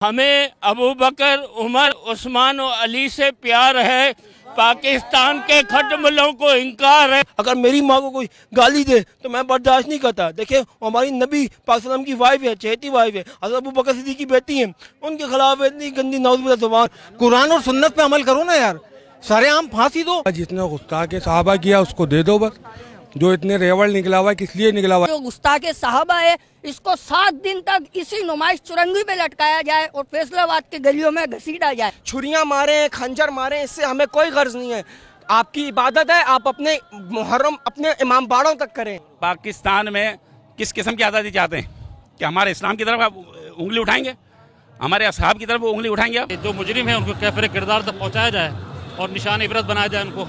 ہمیں ابو بکر، عمر، عثمان و علی سے پیار ہے، پاکستان کے کھٹملوں کو انکار ہے۔ اگر میری ماں کو کوئی گالی دے تو میں برداشت نہیں کرتا۔ دیکھیں ہماری نبی پاک صلی اللہ علیہ وسلم کی وائف ہے، چہیتی وائف ہے، حضرت ابو بکر صدیق کی بیٹی ہیں، ان کے خلاف اتنی گندی نعوذ باللہ زبان۔ قرآن اور سنت پہ عمل کرو نا یار، سارے عام پھانسی دو۔ جتنے گستاخ صحابہ کیا اس کو دے دو بس، جو اتنے ریوڑ نکلا ہوا ہے کس لیے نکلا ہوا ہے؟ جو گستاخ صحابہ ہے اس کو 7 دن تک اسی نمائش چرنگی پہ لٹکایا جائے اور فیصلہ آباد کے گلیوں میں گھسیٹا جائے۔ چھریاں ماریں، خنجر ماریں، اس سے ہمیں کوئی غرض نہیں ہے۔ آپ کی عبادت ہے، آپ اپنے محرم اپنے امام باڑوں تک کریں۔ پاکستان میں کس قسم کی آزادی چاہتے ہیں کہ ہمارے اسلام کی طرف آپ انگلی اٹھائیں گے، ہمارے اصحاب کی طرف وہ انگلی اٹھائیں گے آپ؟ جو مجرم ہیں ان کو کیفر کردار تک پہنچایا جائے اور نشان عبرت بنایا جائے ان کو،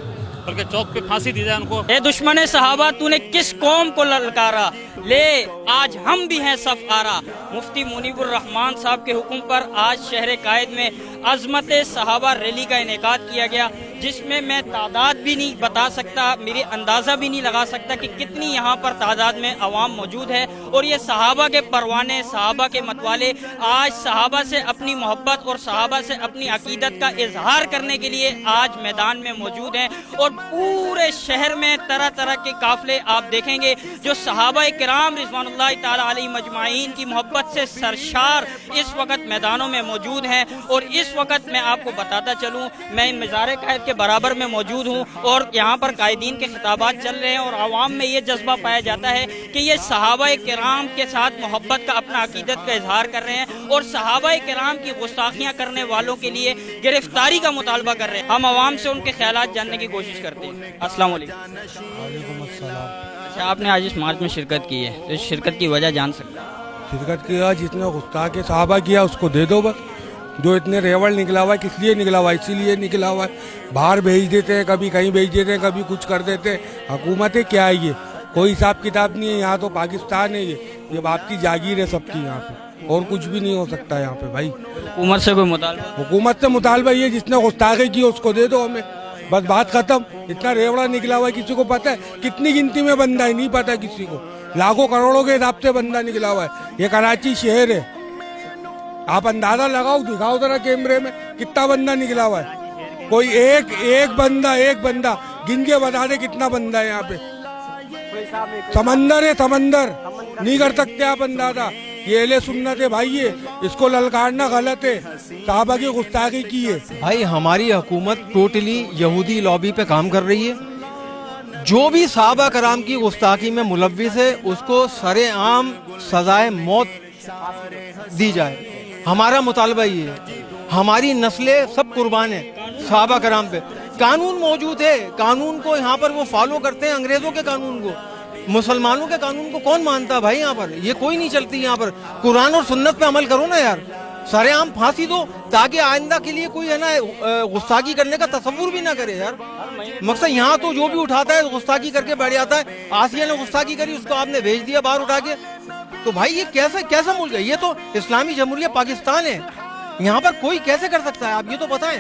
بلکہ چوک پہ پھانسی دی جائے ان کو۔ اے دشمن صحابہ تو نے کس قوم کو للکارا، لے آج ہم بھی ہیں صف آرا۔ مفتی منیب الرحمان صاحب کے حکم پر آج شہر قائد میں عظمت صحابہ ریلی کا انعقاد کیا گیا، جس میں تعداد بھی نہیں بتا سکتا، میری اندازہ بھی نہیں لگا سکتا کہ کتنی یہاں پر تعداد میں عوام موجود ہے۔ اور یہ صحابہ کے پروانے، صحابہ کے متوالے آج صحابہ سے اپنی محبت اور صحابہ سے اپنی عقیدت کا اظہار کرنے کے لیے آج میدان میں موجود ہیں۔ اور پورے شہر میں طرح طرح کے قافلے آپ دیکھیں گے جو صحابہ کرام رضوان اللہ تعالی علیہ مجمعین کی محبت سے سرشار اس وقت میدانوں میں موجود ہیں۔ اور اس وقت میں آپ کو بتاتا چلوں، میں مزار قائد کے برابر میں موجود ہوں اور یہاں پر قائدین کے خطابات چل رہے ہیں اور عوام میں یہ جذبہ پایا جاتا ہے کہ یہ صحابہ کرام کے ساتھ محبت کا اپنا عقیدت کا اظہار کر رہے ہیں اور صحابہ کرام کی گستاخیاں کرنے والوں کے لیے گرفتاری کا مطالبہ کر رہے ہیں۔ ہم عوام سے ان کے خیالات جاننے کی کوشش کرتے ہیں۔ السلام علیکم۔ وعلیکم السلام۔ اچھا، آپ نے آج اس مارچ میں شرکت کی ہے، تو اس شرکت کی وجہ جان سکتے ہیں؟ شرکت کیا جتنے گستاخ صحابہ کیا اس کو دے دو بس، جو اتنے ریوڑ نکلا ہوا ہے کس لیے نکلا ہوا ہے؟ اسی لیے نکلا ہوا ہے۔ باہر بھیج دیتے ہیں، کبھی کہیں بھیج دیتے ہیں، کبھی کچھ کر دیتے ہیں۔ حکومت ہے کیا ہے یہ؟ کوئی حساب کتاب نہیں ہے یہاں، تو پاکستان ہے یہ باپ کی جاگیر ہے سب کی یہاں پہ، اور کچھ بھی نہیں ہو سکتا یہاں پہ بھائی۔ حکومت سے کوئی مطالبہ؟ حکومت سے مطالبہ یہ جس نے گستاخی کی اس کو دے دو ہمیں، بس بات ختم۔ اتنا ریوڑا نکلا ہوا ہے، کسی کو پتہ ہے کتنی گنتی میں بندہ ہے؟ نہیں پتہ کسی کو، لاکھوں کروڑوں کے حساب سے بندہ نکلا ہوا ہے۔ یہ کراچی شہر ہے، آپ اندازہ لگاؤ، دکھاؤ ذرا کیمرے میں کتنا بندہ نکلا ہوا ہے۔ کوئی ایک بندہ گن کے بتا دے کتنا بندہ ہے یہاں پہ۔ سمندر ہے، سمندر، نہیں کر سکتے آپ اندازہ۔ یہ اہل سنت ہے بھائی، اس کو للکارنا غلط ہے، صحابہ کی گستاخی کی ہے۔ بھائی ہماری حکومت ٹوٹلی یہودی لابی پہ کام کر رہی ہے۔ جو بھی صحابہ کرام کی گستاخی میں ملوث ہے اس کو سر عام سزائے موت دی جائے۔ ہمارا مطالبہ یہ ہے، ہماری نسلیں سب قربان ہیں صحابہ کرام پہ۔ قانون موجود ہے، قانون کو یہاں پر وہ فالو کرتے ہیں، انگریزوں کے قانون کو۔ مسلمانوں کے قانون کو کون مانتا بھائی؟ یہاں پر یہ کوئی نہیں چلتی یہاں پر۔ قرآن اور سنت پہ عمل کرو نا یار، سارے عام پھانسی دو تاکہ آئندہ کے لیے کوئی ہے نا گستاخی کرنے کا تصور بھی نہ کرے یار۔ مقصد یہاں تو جو بھی اٹھاتا ہے گستاخی کر کے بیٹھ جاتا ہے۔ آسیہ نے گستاخی کری، اس کو آپ نے بھیج دیا باہر اٹھا کے۔ تو بھائی یہ کیسا ملک ہے؟ یہ تو اسلامی جمہوریہ پاکستان ہے، یہاں پر کوئی کیسے کر سکتا ہے؟ آپ یہ تو بتائیں۔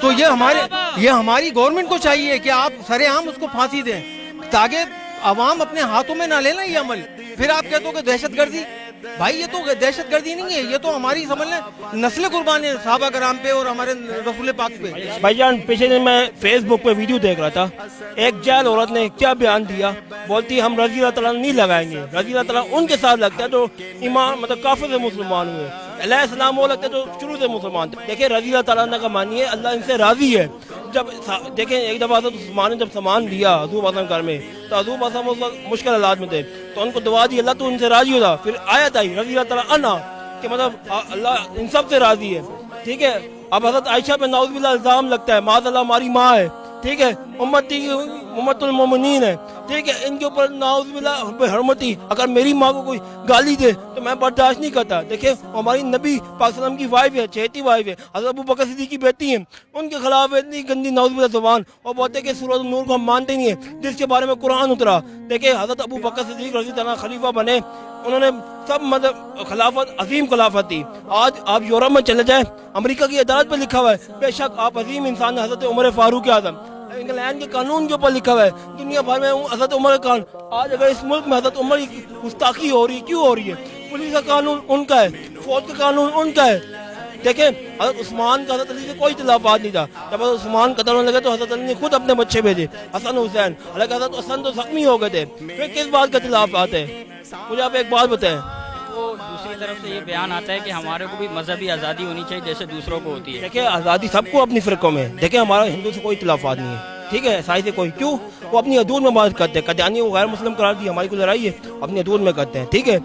تو یہ ہماری گورنمنٹ کو چاہیے کہ آپ سر عام اس کو پھانسی دیں تاکہ عوام اپنے ہاتھوں میں نہ لے نا یہ عمل۔ پھر آپ کہتے ہو کہ دہشت گردی، بھائی یہ تو دہشت گردی نہیں ہے، یہ تو ہماری سمجھ لیں نسل قربان ہے صحابہ کرام پہ اور ہمارے رسول پاک پہ۔ بھائی جان، پیچھے دن میں فیس بک پہ ویڈیو دیکھ رہا تھا، ایک جاہل عورت نے کیا بیان دیا، بولتی ہم رضی اللہ تعالیٰ نہیں لگائیں گے، رضی اللہ تعالیٰ ان کے ساتھ لگتا ہے جو ایمان مطلب کافر سے مسلمان ہوئے، علیہ السلام وہ لگتا ہے جو شروع سے مسلمان تھے۔ دیکھیں رضی اللہ تعالیٰ کا مانیے اللہ ان سے راضی ہے۔ جب دیکھیں ایک دفعہ حضرت عثمان نے جب سامان دیا حضور وسلم گھر میں، تو حضور وسلم اس وقت مشکل حالات میں تھے، تو ان کو دعا دی اللہ تو ان سے راضی ہوتا۔ پھر آیت آئی رضی اللہ تعالیٰ عنہا کہ مطلب اللہ ان سب سے راضی ہے، ٹھیک ہے۔ اب حضرت عائشہ پہ نعوذ باللہ الزام لگتا ہے، معاذ اللہ ہماری ماں ہے، ٹھیک ہے، امت المومنین ہے، ٹھیک ہے، ان کے اوپر نعوذ باللہ حرمتی۔ اگر میری ماں کو کوئی گالی دے تو میں برداشت نہیں کرتا۔ دیکھیں ہماری نبی پاک صلی اللہ علیہ وسلم کی وائف ہے، چہیتی وائف ہے، حضرت ابو بکر صدیق کی بیٹی ہیں، ان کے خلاف اتنی گندی نعوذ باللہ زبان، اور بولتے ہیں کہ سورۃ النور کو ہم مانتے نہیں ہیں جس کے بارے میں قرآن اترا۔ دیکھیں حضرت ابو بکر صدیق رضی اللہ عنہ خلیفہ بنے، انہوں نے سب مطلب خلافت، عظیم خلافت تھی۔ آج آپ یورپ میں چلے جائیں، امریکہ کی عدالت پہ لکھا ہوا ہے بے شک آپ عظیم انسان ہیں، حضرت عمر فاروق اعظم۔ انگلینڈ کے قانون کے اوپر لکھا ہوا ہے دنیا بھر میں حضرت عمر کا قانون۔ آج اگر اس ملک میں حضرت عمر کی گستاخی ہو رہی ہے، کیوں ہو رہی ہے؟ पुलिस का कानून उनका है, फौज का कानून उनका है। देखें, हज़रत उस्मान का हज़रत अली से कोई इख्तिलाफ़ात नहीं था। जब हज़रत उस्मान कत्ल होने लगे तो हज़रत अली ने खुद अपने बच्चे भेजे, हसन हुसैन। हालांकि हज़रत हसन तो जख्मी हो गए थे, फिर किस बात का इख्तिलाफ़ात है? मुझे आप एक बात बताएं। तो दूसरी तरफ से ये बयान आता है कि हमारे को भी मजहबी आज़ादी होनी चाहिए जैसे दूसरों को होती है। देखिए, आज़ादी सबको अपनी फ़िरक़ों में। देखिए, हमारा हिंदू से कोई इख्तिलाफ़ात नहीं है, ठीक है, ईसाई से कोई। क्यों? वो अपनी हदूद में बात करते हैं। कदियानी को गैर मुस्लिम करार दी, हमारी को लड़ाई है, अपनी हदूद में करते हैं, ठीक है।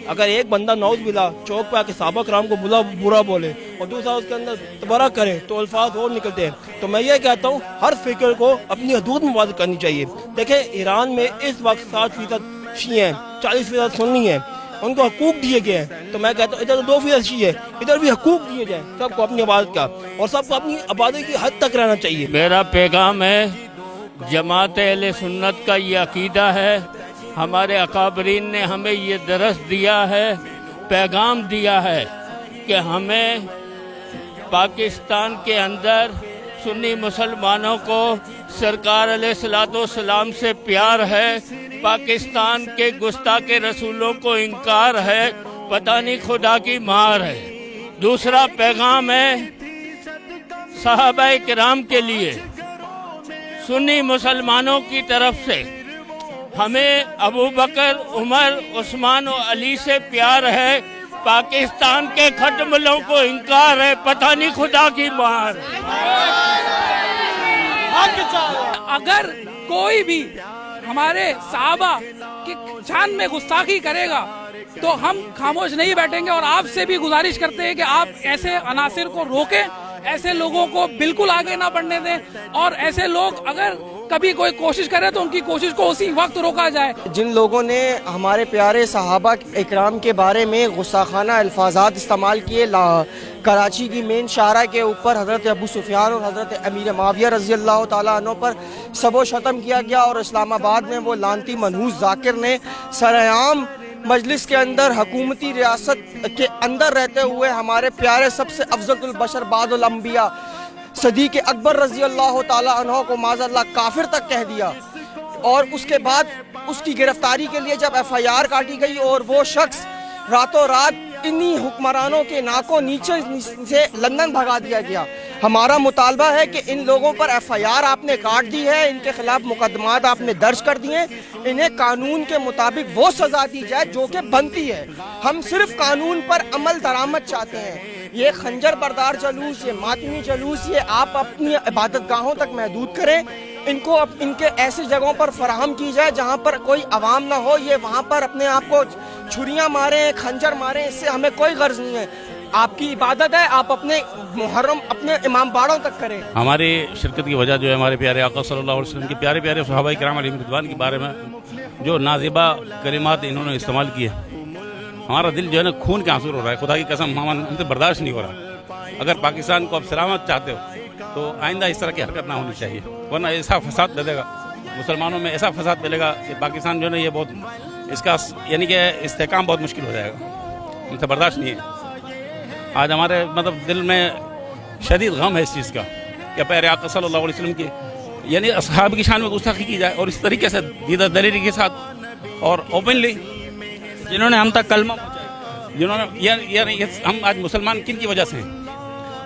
अगर एक बंदा नौज बिला चौक पे आके सहाबा कराम को बुरा बोले और दूसरा उसके अंदर तबरा करे तो अल्फाज और निकलते हैं। तो मैं ये कहता हूँ, हर फिक्र को अपनी हदूद में बात करनी चाहिए। देखें, ईरान में इस वक्त 60% शी हैं, 40% सुन्नी हैं, उनको हकूक दिए गए हैं। तो मैं कहता हूँ इधर तो 2% शी है, इधर भी हकूक दिए जाए सबको अपनी इबादत का, और सबको अपनी इबादत की हद तक रहना चाहिए। मेरा पैगाम है, जमात अहले सुन्नत का ये अकीदा है, हमारे अकाबरीन ने हमें ये दरस दिया है, पैगाम दिया है कि हमें पाकिस्तान के अंदर सुन्नी मुसलमानों को सरकार अलैहिस्सलाम से प्यार है, पाकिस्तान के गुस्ताख रसूलों को इनकार है, पता नहीं खुदा की मार है। दूसरा पैगाम है सहाबाए किराम के लिए, सुन्नी मुसलमानों की तरफ से हमें अबू बकर, उमर, उस्मान और अली से प्यार है, पाकिस्तान के खटमलों को इनकार है, पता नहीं खुदा की मार। अगर कोई भी हमारे साहबा की शान में गुस्ताखी करेगा तो हम खामोश नहीं बैठेंगे, और आपसे भी गुजारिश करते हैं कि आप ऐसे अनासिर को रोकें, ऐसे लोगों को बिल्कुल आगे ना बढ़ने दें, और ऐसे लोग अगर कभी कोई कोशिश करे तो उनकी कोशिश को उसी वक्त रोका जाए। जिन लोगों ने हमारे प्यारे सहाबा इकराम के बारे में गुस्साखाना अल्फाजात इस्तेमाल किए, कराची की मेन शाहरा के ऊपर हज़रत अबू सुफियान और हज़रत अमीर माविया रज़ी अल्लाह ताला अन्हु पर सबो शतम किया गया, और इस्लामाबाद में वो लानती मनहूस जाकिर ने सरेआम मजलिस के अंदर हुकूमती रियासत के अंदर रहते हुए हमारे प्यारे सबसे अफजलुल बशर बादुल अंबिया सदीक़ अकबर रज़ी अल्लाह ताला अन्हु को माज़अल्लाह काफिर तक कह दिया। और उसके बाद उसकी गिरफ्तारी के लिए जब FIR काटी गई और वो शख्स रातों रात इन्हीं हुक्मरानों के नाकों नीचे से लंदन भगा दिया गया। हमारा मुतालबा है कि इन लोगों पर FIR आपने काट दी है, इनके खिलाफ मुकदमात आपने दर्ज कर दिए, इन्हें कानून के मुताबिक वो सजा दी जाए जो कि बनती है। हम सिर्फ कानून पर अमल दरामद चाहते हैं। ये खंजर बरदार जलूस, ये मातमी जलूस, ये आप अपनी इबादत गाहों तक महदूद करें, इनको अब इनके ऐसी जगहों पर फराहम की जाए जहाँ पर कोई अवाम ना हो। ये वहाँ पर अपने आप को छुरियाँ मारें, खंजर मारें, इससे हमें कोई गर्ज नहीं है। आपकी इबादत है, आप अपने मुहर्रम अपने इमाम बाड़ों तक करें। हमारी शिरकत की वजह जो है हमारे प्यारे आका सल्लल्लाहु अलैहि वसल्लम के प्यारे प्यारे सहाबा किराम अलैहिम रिज़वान के बारे में जो नाज़िबा कलिमात इन्होंने इस्तेमाल किए, हमारा दिल जो है ना खून के आंसू रो रहा है। खुदा की कसम हमसे बर्दाश्त नहीं हो रहा। अगर पाकिस्तान को आप सलामत चाहते हो तो आइंदा इस तरह की हरकत ना होनी चाहिए, वरना ऐसा फसाद फैलेगा, मुसलमानों में ऐसा फसाद फैलेगा कि पाकिस्तान जो है ये बहुत इसका यानी कि इस्तेहकाम बहुत मुश्किल हो जाएगा। हमसे बर्दाश्त नहीं है। आज हमारे मतलब दिल में शदीद गम है इस चीज़ का कि प्यारे आका सल्लल्लाहु अलैहि वसल्लम की यानी असहाब की शान में गुस्ताखी की जाए, और इस तरीके से दीदा दलीली के साथ और ओपनली जिन्होंने हम तक कलमा पहुंचाया, जिन्होंने हम आज मुसलमान किन की वजह से हैं?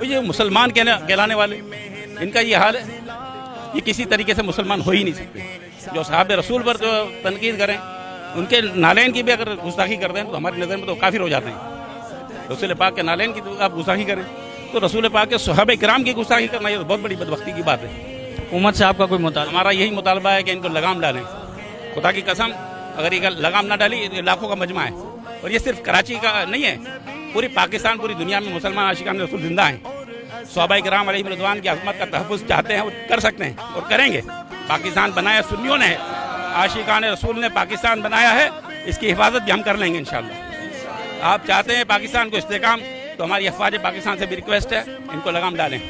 ये मुसलमान कहलाने वाले, इनका ये हाल है, ये किसी तरीके से मुसलमान हो ही नहीं सकते। जो साहब रसूल पर जो तनकीद करें, उनके नालैन की भी अगर गुस्ताखी करते हैं तो हमारी नज़र में तो काफिर हो जाते हैं। रसूल पाक के नालैन की तो आप गुस्ताखी करें तो रसूल पाक के सहाबा किराम की गुस्ताखी करना ये तो बहुत बड़ी बदबख्ती की बात है। हुकूमत से आपका कोई मुतालबा? हमारा यही मुतालबा है कि इनको लगाम डालें। खुदा की कसम, अगर ये लगाम ना डाली, लाखों का मजमा है, और ये सिर्फ कराची का नहीं है, पूरी पाकिस्तान, पूरी दुनिया में मुसलमान आशिकान रसूल जिंदा हैं। सहाबा किराम अलैहिम रिज़वान की अज़मत का तहफ़्फ़ुज़ चाहते हैं, वो कर सकते हैं और करेंगे। पाकिस्तान बनाया सुन्नियों ने, आशिकान रसूल ने पाकिस्तान बनाया है, इसकी हिफाजत भी हम कर लेंगे इंशाअल्लाह। आप चाहते हैं पाकिस्तान को इस्तेहकाम, तो हमारी अफवाज पाकिस्तान से भी रिक्वेस्ट है, इनको लगाम डालें।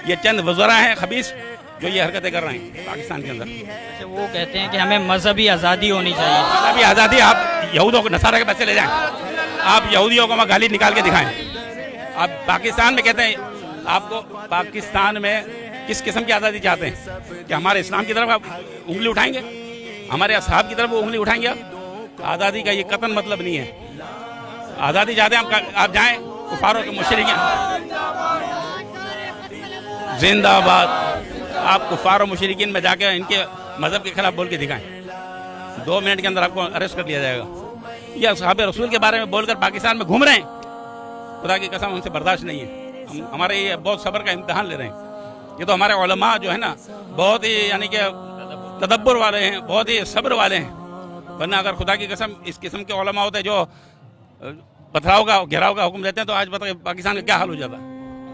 ये चंद वज़रा हैं खबीस जो ये हरकतें कर रहे हैं पाकिस्तान के अंदर। वो कहते हैं कि हमें मजहबी आज़ादी होनी चाहिए। मजहबी आज़ादी आप यहूदियों को, नसारा के पैसे ले जाएं, आप यहूदियों को गाली निकाल के दिखाएं। आप पाकिस्तान में कहते हैं, आपको पाकिस्तान में किस किस्म की आज़ादी चाहते हैं कि हमारे इस्लाम की तरफ आप उंगली उठाएंगे, हमारे असहाब की तरफ वो उंगली उठाएंगे? आप आज़ादी का ये कतन मतलब नहीं है। आज़ादी चाहते हैं आप जाएं कुफारों के मुशरिकीन जिंदाबाद। आप कुफार और मुशरिकीन में जाके इनके मज़हब के खिलाफ बोल के दिखाएं, 2 मिनट के अंदर आपको अरेस्ट कर लिया जाएगा। ये असहाबे रसूल के बारे में बोलकर पाकिस्तान में घूम रहे हैं, खुदा की कसम हमसे बर्दाश्त नहीं है। हम हमारे ये बहुत सब्र का इम्तिहान ले रहे हैं। ये तो हमारे उलमा जो है ना बहुत ही यानी कि तदब्बर वाले हैं, बहुत ही सब्र वाले हैं, वरना अगर खुदा की कसम इस किस्म के उलमा होते जो पथराव का घेराव का हुक्म देते हैं तो आज बताइए पाकिस्तान का क्या हाल हो जाता।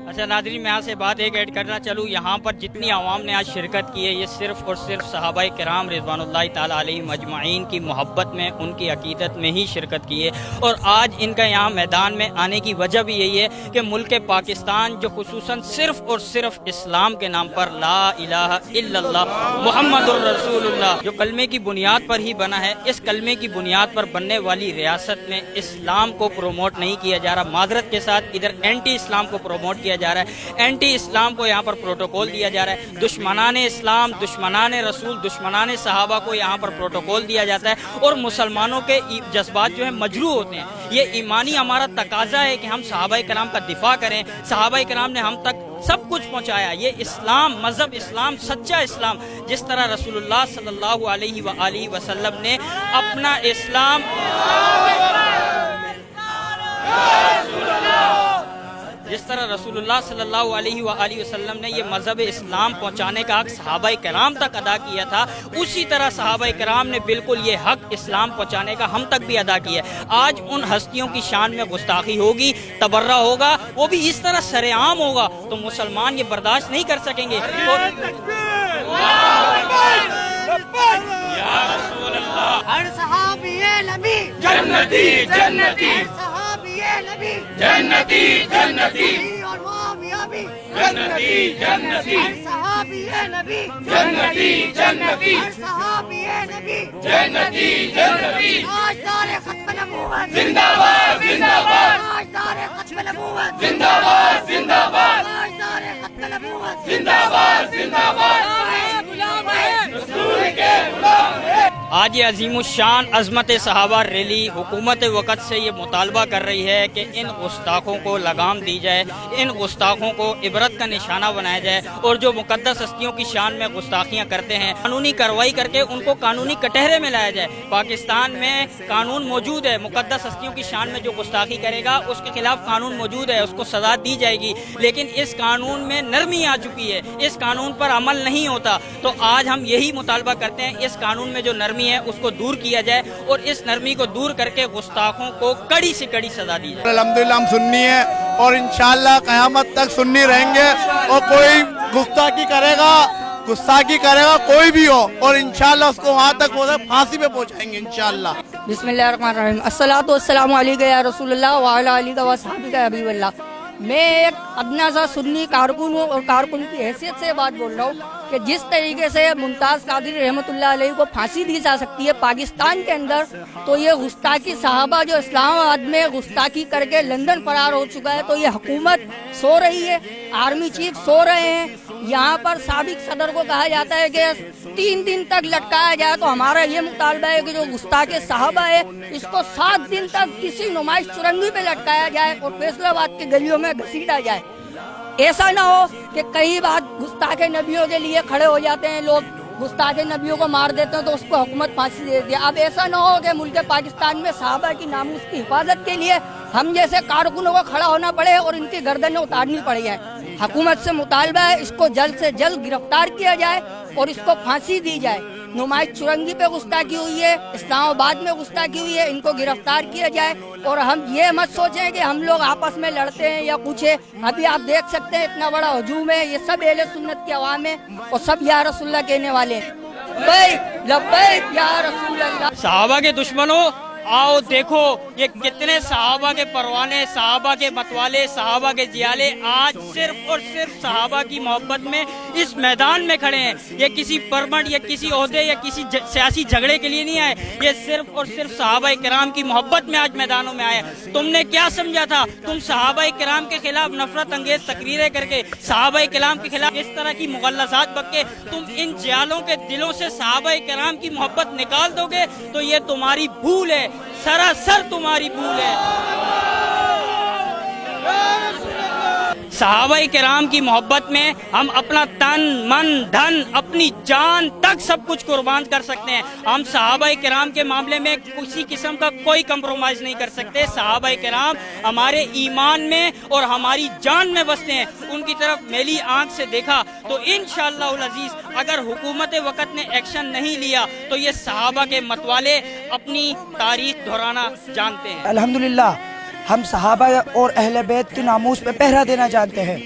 अच्छा नाज़रीन, मैं यहाँ से बात एक ऐड करना चलूँ, यहाँ पर जितनी आवाम ने आज शिरकत की है ये सिर्फ़ और सिर्फ सहाबाए किराम रिज़वानुल्लाहि ताला अलैहिम अजमाइन की मोहब्बत में, उनकी अकीदत में ही शिरकत की है। और आज इनका यहाँ मैदान में आने की वजह भी यही है कि मुल्क पाकिस्तान जो खुसूसन सिर्फ़ और सिर्फ इस्लाम के नाम पर ला इलाहा इल्लल्लाह मुहम्मदुर रसूलुल्लाह जो कलमे की बुनियाद पर ही बना है, इस कलमे की बुनियाद पर बनने वाली रियासत में इस्लाम को प्रोमोट नहीं किया जा रहा। मादरत के साथ इधर एंटी इस्लाम को प्रोमोट किया जा रहा है, एंटी इस्लाम को यहाँ पर प्रोटोकॉल दिया जा रहा है, दुश्मनाने इस्लाम, दुश्मनाने रसूल, दुश्मनाने सहाबा को यहाँ पर प्रोटोकॉल दिया जाता है और मुसलमानों के जज्बात जो है मजरू होते हैं। ये ईमानी हमारा तकाजा है कि हम सहाबाए किराम का दिफा करें। सहाबाए किराम ने हम तक सब कुछ पहुँचाया। ये इस्लाम, मजहब इस्लाम, सच्चा इस्लाम, जिस तरह रसूलुल्लाह सल्लल्लाहु अलैहि वसल्लम ने अपना इस्लाम जिस तरह रसूलुल्लाह सल्लल्लाहु अलैहि वसल्लम ने ये मज़हब इस्लाम पहुँचाने का हक़ सहाबाए किराम तक अदा किया था, उसी तरह सहाबाए किराम ने बिल्कुल ये हक़ इस्लाम पहुँचाने का हम तक भी अदा किया है। आज उन हस्तियों की शान में गुस्ताखी होगी, तबर्रा होगा, वो भी इस तरह सरेआम होगा तो मुसलमान ये बर्दाश्त नहीं कर सकेंगे। हर सहाबी नबी जन्नती जन्नती, नबी जन्नती जन्नती, और मुआविया भी जन्नती जन्नती, हर सहाबी नबी जन्नती जन्नती, हर सहाबी नबी जन्नती जन्नती, ताजदार खत्म नबूवत जिंदाबाद जिंदाबाद, ताजदार खत्म नबूवत जिंदाबाद जिंदाबाद, ताजदार खत्म नबूवत जिंदाबाद जिंदाबाद, रसूल के गुलाम हैं। आज ये अजीमुशान अज़मत सहाबा रैली हुकूमत वक़्त से ये मुतालबा कर रही है कि इन गुस्ताखों को लगाम दी जाए, इन गुस्ताखों को इबरत का निशाना बनाया जाए और जो मुक़द्दस हस्तियों की शान में गुस्ताखियाँ करते हैं कानूनी कार्रवाई करके उनको कानूनी कटहरे में लाया जाए। पाकिस्तान में कानून मौजूद है, मुक़द्दस हस्तियों की शान में जो गुस्ताखी करेगा उसके खिलाफ कानून मौजूद है, उसको सज़ा दी जाएगी। लेकिन इस कानून में नरमी आ चुकी है, इस कानून पर अमल नहीं होता। तो आज हम यही मुतालबा करते हैं इस कानून में जो नरमी है उसको दूर किया जाए और इस नरमी को दूर करके गुस्ताखों को कड़ी से कड़ी सजा दी जाए। अल्हम्दुलिल्लाह हम सुन्नी है और इंशाअल्लाह क़यामत तक सुन्नी रहेंगे और कोई गुस्ताखी करेगा कोई भी हो और इंशाअल्लाह उसको वहाँ तक फांसी पे पहुँचाएंगे इंशाअल्लाह। बिस्मिल्लाहिर्रहमानिर्रहीम, अस्सलातु वस्सलामु अलैका या रसूलुल्लाह व अला आलिका व अस्हाबिका या हबीबल्लाह। मैं एक अदना सा सुन्नी कारकुन हूँ और कारकुन की हैसियत से बात बोल रहा हूँ कि जिस तरीके से मुमताज़ कादरी रहमतुल्लाह अलैह को फांसी दी जा सकती है पाकिस्तान के अंदर, तो ये गुस्ताखी सहाबा जो इस्लामाबाद में गुस्ताखी करके लंदन फरार हो चुका है, तो ये हुकूमत सो रही है, आर्मी चीफ सो रहे हैं। यहाँ पर साबिक सदर को कहा जाता है कि 3 दिन तक लटकाया जाए, तो हमारा ये मुतालबा है कि जो गुस्ताखे सहाबा है इसको 7 दिन तक किसी नुमाइश चुरंगी पे लटकाया जाए और फैसलाबाद की गलियों में घसीटा जाए। ऐसा ना हो कि कई बार गुस्ताखे नबियों के लिए खड़े हो जाते हैं लोग, गुस्ताखे नबियों को मार देते हैं तो उसको हुकूमत फांसी दे देती है। अब ऐसा ना हो कि मुल्क पाकिस्तान में सहाबा की नामूस की हिफाजत के लिए हम जैसे कारकुनों को खड़ा होना पड़े और इनकी गर्दनें उतारनी पड़ जाए। हुकूमत से मुतालबा है इसको जल्द से जल्द गिरफ्तार किया जाए और इसको फांसी दी जाए। नुमाइश चुरंगी पे गुस्ताखी हुई है, इस्लामाबाद में गुस्ताखी हुई है, इनको गिरफ्तार किया जाए। और हम ये मत सोचें कि हम लोग आपस में लड़ते हैं या कुछ है। अभी आप देख सकते हैं इतना बड़ा हजूम है, ये सब अहले सुन्नत के अवाम है और सब या रसूलुल्लाह कहने वाले हैं। लब्बैक या रसूलुल्लाह। सहाबा के दुश्मनों आओ देखो ये कितने सहाबा के परवाने, सहाबा के मतवाले, सहाबा के जियाले आज सिर्फ और सिर्फ सहाबा की मोहब्बत में इस मैदान में खड़े हैं। ये किसी परमट या किसी ओहदे या किसी सियासी झगड़े के लिए नहीं आए, ये सिर्फ और सिर्फ सहाबा किराम की मोहब्बत में आज मैदानों में आए। तुमने क्या समझा था? तुम सहाबा किराम के खिलाफ नफरत अंगेज तकरीरें करके, सहाबा किराम के खिलाफ इस तरह की मुगल्लसात बक के तुम इन जियालों के दिलों से सहाबा किराम की मोहब्बत निकाल दोगे तो ये तुम्हारी भूल है, सरासर तुम्हारी भूल है। सहाबाए किराम की मोहब्बत में हम अपना तन मन धन अपनी जान तक सब कुछ कुर्बान कर सकते हैं। हम सहाबाए किराम के मामले में किसी किस्म का कोई कंप्रोमाइज नहीं कर सकते। सहाबाए किराम हमारे ईमान में और हमारी जान में बसते हैं। उनकी तरफ मेली आंख से देखा तो इंशाअल्लाह अजीज अगर हुकूमत वक़्त ने एक्शन नहीं लिया तो ये सहाबा के मतवाले अपनी तारीख दोहराना जानते हैं। अल्हम्दुलिल्लाह हम सहाबा और अहले बैत की नामूस पे पहरा देना जानते हैं।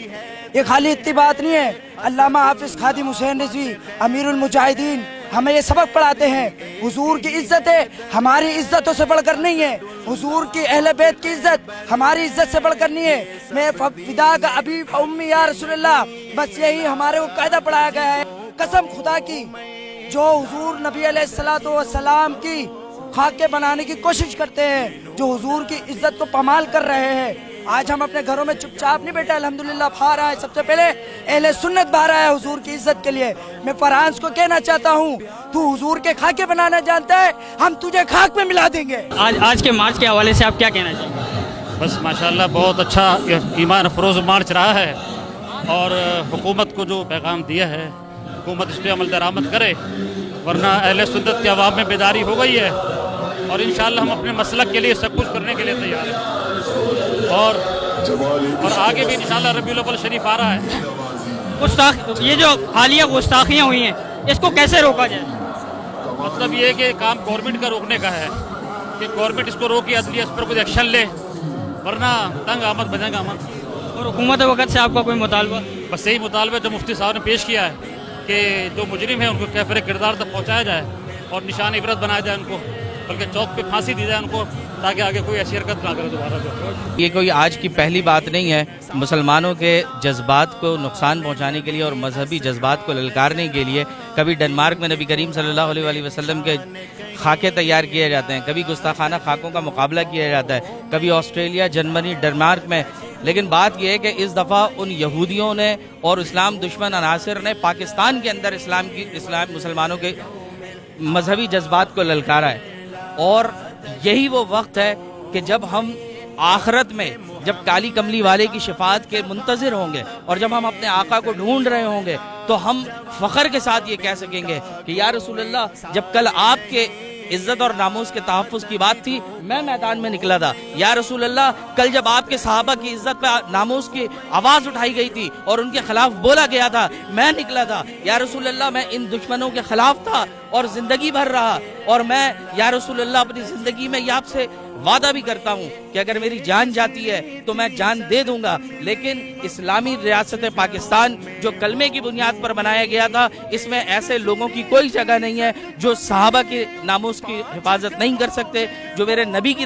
ये खाली इतनी बात नहीं है, अल्लामा हाफिज खादिम हुसैन रिजवी अमीरुल मुजाहिदीन हमें ये सबक पढ़ाते हैं। हुजूर की इज्जत है हमारी इज्जतों से बढ़कर नहीं है, हुजूर की अहले बैत की इज्जत हमारी इज्जत से बढ़कर नहीं है। मैं फिदा का अभी उम्मी या रसूलल्लाह, बस यही हमारे को कायदा पढ़ाया गया है। कसम खुदा की जो हुजूर नबी अलैहिस्सलातु वस्सलाम की खाके बनाने की कोशिश करते हैं, जो हुजूर की इज्जत को पमाल कर रहे हैं, आज हम अपने घरों में चुपचाप नहीं बैठे, अल्हम्दुलिल्लाह बाहर आए। सबसे पहले अहले सुन्नत बाहर आया हुजूर की इज्जत के लिए। मैं फरहान को कहना चाहता हूँ, तू हुजूर के खाके बनाना जानता है, हम तुझे खाक में मिला देंगे। आज के मार्च के हवाले से आप क्या कहना चाहेंगे? बस माशाल्लाह बहुत अच्छा ईमान अफरोज मार्च रहा है और हुकूमत को जो पैगाम दिया है हुकूमत इस पर अमल दरामद करे, वरना अहले सुन्नत की आवाम में बेदारी हो गई है और इंशाअल्लाह हम अपने मसलक के लिए सब कुछ करने के लिए तैयार हैं और आगे भी इंशाअल्लाह रबीउल अव्वल शरीफ आ रहा है। ये जो हालिया गुस्ताखियाँ हुई हैं इसको कैसे रोका जाए? मतलब ये कि काम गवर्नमेंट का रोकने का है कि गवर्नमेंट इसको रोके, अदलिया इस पर कुछ एक्शन ले, वरना तंग आमद बनेगा आमद। और हुकूमत वक़्त से आपका कोई मुतालबा? बस यही मुतालबा जो मुफ्ती साहब ने पेश किया है कि जो मुजरिम है उनको कैफिर किरदार तक पहुँचाया जाए और निशान इबरत बनाया जाए उनको, बल्कि चौक पे फांसी दी जाए उनको, ताकि आगे कोई ऐसी हरकत ना करे दोबारा। ये कोई आज की पहली बात नहीं है। मुसलमानों के जज्बात को नुकसान पहुंचाने के लिए और मजहबी जज्बात को ललकारने के लिए कभी डेनमार्क में नबी करीम सल्लल्लाहु अलैहि वसल्लम के खाके तैयार किए जाते हैं, कभी गुस्ताखाना खाकों का मुकाबला किया जाता है, कभी ऑस्ट्रेलिया, जर्मनी, डेनमार्क में। लेकिन बात यह है कि इस दफ़ा उन यहूदियों ने और इस्लाम दुश्मन अनासिर ने पाकिस्तान के अंदर इस्लाम मुसलमानों के मजहबी जज्बात को ललकारा है। और यही वो वक्त है कि जब हम आखिरत में जब काली कमली वाले की शिफात के मुंतज़िर होंगे और जब हम अपने आका को ढूंढ रहे होंगे तो हम फ़ख्र के साथ ये कह सकेंगे कि या रसूलल्लाह, जब कल आपके इज्जत और नामूस के तहफ़्फ़ुज़ की बात थी मैं मैदान में निकला था। या रसूलल्लाह, कल जब आपके सहाबा की इज्जत पे नामूस की आवाज़ उठाई गई थी और उनके खिलाफ बोला गया था, मैं निकला था। या रसूलल्लाह, मैं इन दुश्मनों के खिलाफ था और ज़िंदगी भर रहा। और मैं या रसूलल्लाह अपनी ज़िंदगी में ये आपसे वादा भी करता हूँ कि अगर मेरी जान जाती है तो मैं जान दे दूंगा, लेकिन इस्लामी रियासत पाकिस्तान जो कलमे की बुनियाद पर बनाया गया था, इसमें ऐसे लोगों की कोई जगह नहीं है जो सहाबा के नामूस की हिफाजत नहीं कर सकते, जो मेरे नबी की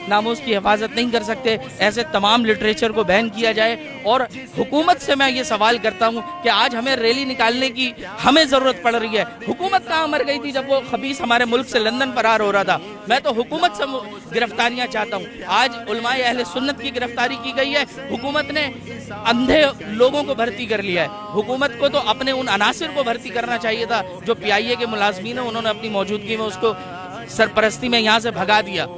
नामूस की हिफाजत नहीं कर सकते। ऐसे तमाम लिटरेचर को बैन किया जाए। और हुकूमत से मैं ये सवाल करता हूँ कि आज हमें रैली निकालने की हमें ज़रूरत पड़ रही है। हुकूमत कहाँ मर गई थी जब वो खबीस हमारे मुल्क से लंदन फरार हो रहा था? मैं तो हुकूमत से गिरफ्तारियाँ चाहता हूँ। आज उलमाए अहले सुन्नत की गिरफ्तारी की गई है, हुकूमत ने अंधे लोगों को भर्ती कर लिया है। हुकूमत को तो अपने उन अनासिर को भर्ती करना चाहिए था जो PIA के मुलाजमीन हैं, उन्होंने अपनी मौजूदगी में उसको सरपरस्ती में यहाँ से भगा दिया।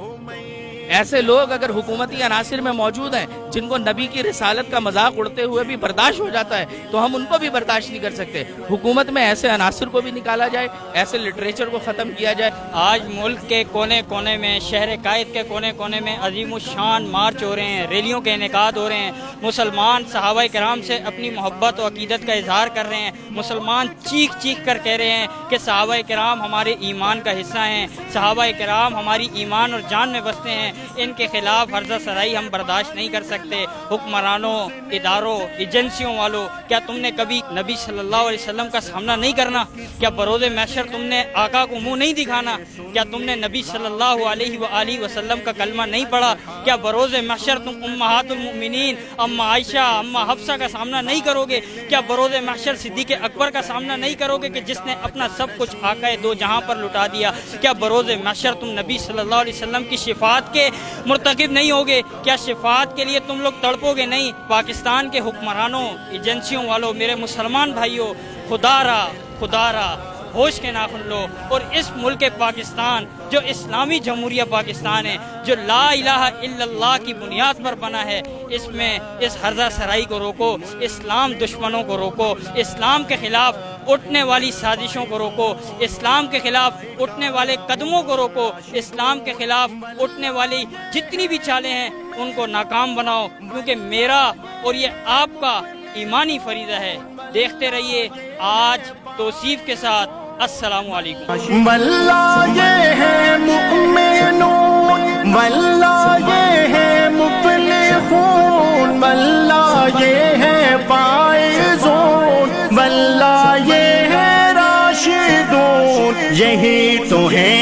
ऐसे लोग अगर हुकूमती अनासिर में मौजूद हैं जिनको नबी की रिसालत का मजाक उड़ते हुए भी बर्दाश्त हो जाता है, तो हम उनको भी बर्दाश्त नहीं कर सकते। हुकूमत में ऐसे अनासिर को भी निकाला जाए, ऐसे लिटरेचर को ख़त्म किया जाए। आज मुल्क के कोने कोने में, शहर कायद के कोने कोने में अजीम शान मार्च हो रहे हैं, रैलियों के इनेकाद हो रहे हैं। मुसलमान सहाबाए किराम से अपनी मोहब्बत और अकीदत का इजहार कर रहे हैं। मुसलमान चीख चीख कर कह रहे हैं कि सहाबाए किराम हमारे ईमान का हिस्सा हैं, सहाबाए किराम हमारी ईमान और जान में बसते हैं। इनके खिलाफ हर्जा सराई हम बर्दाश्त नहीं कर सकते। हुक्मरानों, इदारों, एजेंसियों वालों, क्या तुमने कभी नबी सल्लल्लाहु अलैहि वसल्लम का सामना नहीं करना? क्या बरोज़े महशर तुमने आका को मुंह नहीं दिखाना? क्या तुमने नबी सल्लल्लाहु अलैहि वसल्लम का कलमा नहीं पढ़ा? क्या बरोज़े महशर तुम उम्महातुल मुमिनीन अम्मा आयशा, अम्मा हफ्सा का सामना नहीं करोगे? क्या बरोज़े महशर सिद्दीक़ अकबर का सामना नहीं करोगे कि जिसने अपना सब कुछ आका दो जहां पर लुटा दिया? क्या बरोज़े महशर तुम नबी सल्लल्लाहु अलैहि वसल्लम की शिफात के मुर्तकिब नहीं होगे? क्या शिफात के लिए तुम लोग तड़पोगे नहीं? पाकिस्तान के हुक्मरानों, एजेंसियों वालों, मेरे मुसलमान भाइयों, खुदारा होश के नाखुन लो और इस मुल्क पाकिस्तान जो इस्लामी जमहूरिया पाकिस्तान है, जो ला इलाहा इल्लल्लाह की बुनियाद पर बना है, इसमें इस हर्जा सराई को रोको, इस्लाम दुश्मनों को रोको, इस्लाम के खिलाफ उठने वाली साजिशों को रोको, इस्लाम के खिलाफ उठने वाले कदमों को रोको, इस्लाम के खिलाफ उठने वाली जितनी भी चालें हैं उनको नाकाम बनाओ, क्योंकि मेरा और ये आपका ईमानी फरीज़ा है। देखते रहिए आज तौसीफ के साथ। अस्सलामु अलैकुम। वल्लाह ये है मुमिनून, वल्लाह ये है मुफलिहून, वल्लाह ये है फाइजून, वल्लाह ये है राशिदून, यही तो है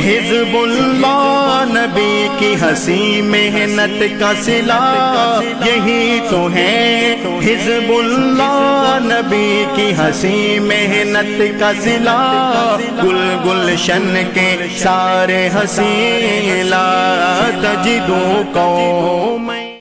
हिज़्बुल्लाह नबी की हंसी मेहनत का सिला, यही तो है हिज़्बुल्लाह नबी की हंसी मेहनत का सिला, गुल गुलशन के सारे हसीला तजिदो कौम।